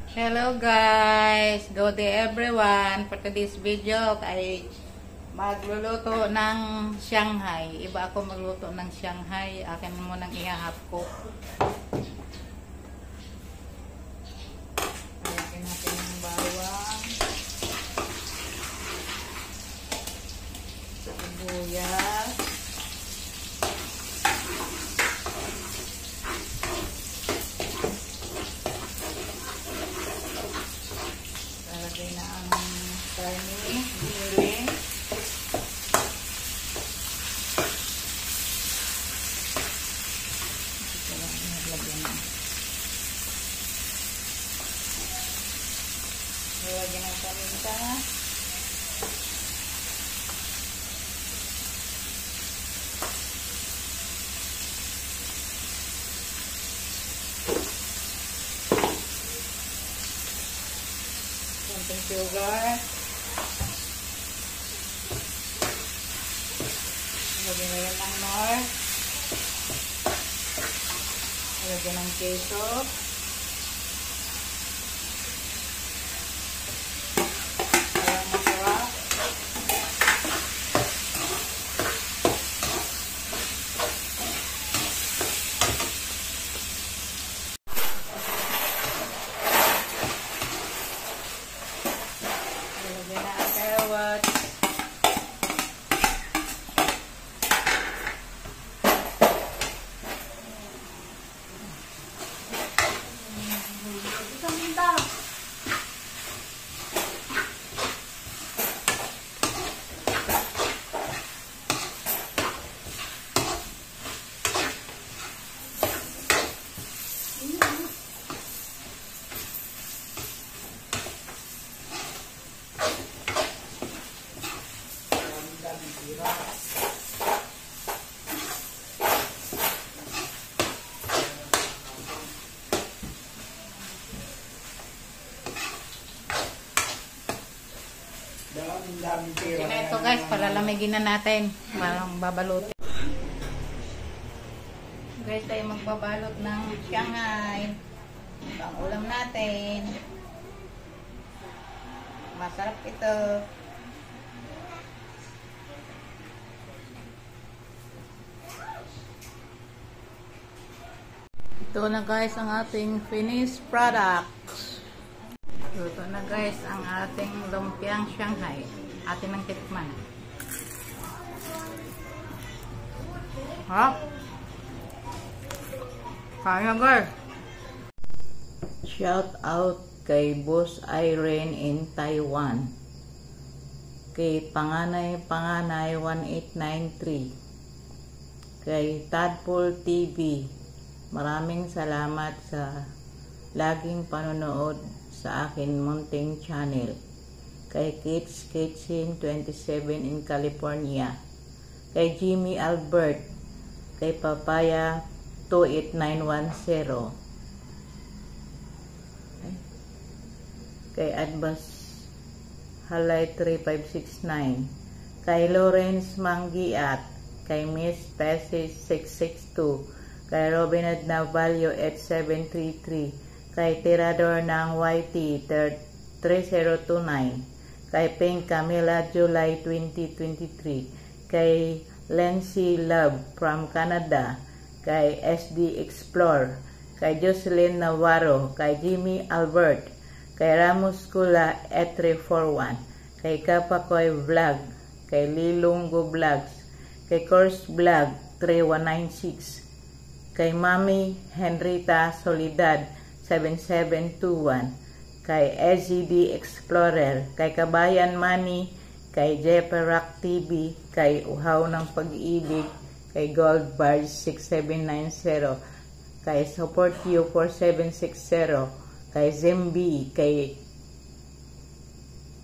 Hello guys, good day everyone. For today's video ay magluluto ng Shanghai. Iba ako magluto ng Shanghai. Akin mo nang ihahap ko. Lagyan natin ng bawang, sibuyas, lagay na ang karne, giling. Ito lang naglagyan na. Lagyan ng paminta. Konting sugar. Lagyan na yan ng nor. Lagyan ng keso. Parang masarap. Lagyan na ang carrot. Yan na ito guys, palalamigin na natin. Parang babalutin. Guys, tayo magbabalot ng Shanghai. Ang ulam natin. Masarap ito. Ito na guys ang ating finished product. Ito na guys ang ating lumpiang Shanghai. Atin ng tikman. Harap. Kaya guys. Shout out kay Boss Irene in Taiwan. Kay Panganay 1893. Kay Tadpole TV. Maraming salamat sa laging panonood sa akin munting channel. Kay Kids Kitchen 27 in California. Kay Jimmy Albert. Kay Papaya 28910. Kay Adbas Halay 3569. Kay Lawrence Manggiat. Kay Miss Passage 662. Kay Robin Navalio 8733. Kay Tirador ng YT 3029. Kay Pink Camila July 2023. Kay Lency Love from Canada. Kay SD Explore. Kay Jocelyn Navarro. Kay Jimmy Albert. Kay Ramos Kula 8341. Kay Kapakoy Vlog. Kay Lilunggo Vlogs. Kay Course Vlog 3196. Kay Mami Henrita Solidad 7721. Kay SGD Explorer. Kay Kabayan Money. Kay Jeperak TV. Kay Uhaw ng Pag-ibig. Kay Gold Bars 6790. Kay Support You 4760. Kay Zembi. Kay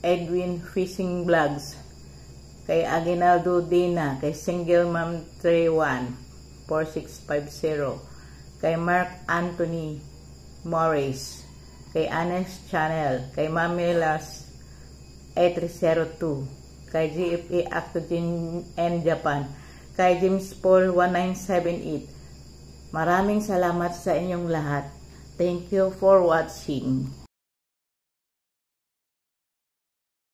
Edwin Fishing Vlogs. Kay Aguinaldo Dina. Kay Single Mom 31 4650. Kay Mark Anthony Morris. Kay Anes Channel. Kay Mamelas 8302. Kay GFA Actogen N Japan. Kay James Paul 1978. Maraming salamat sa inyong lahat. Thank you for watching.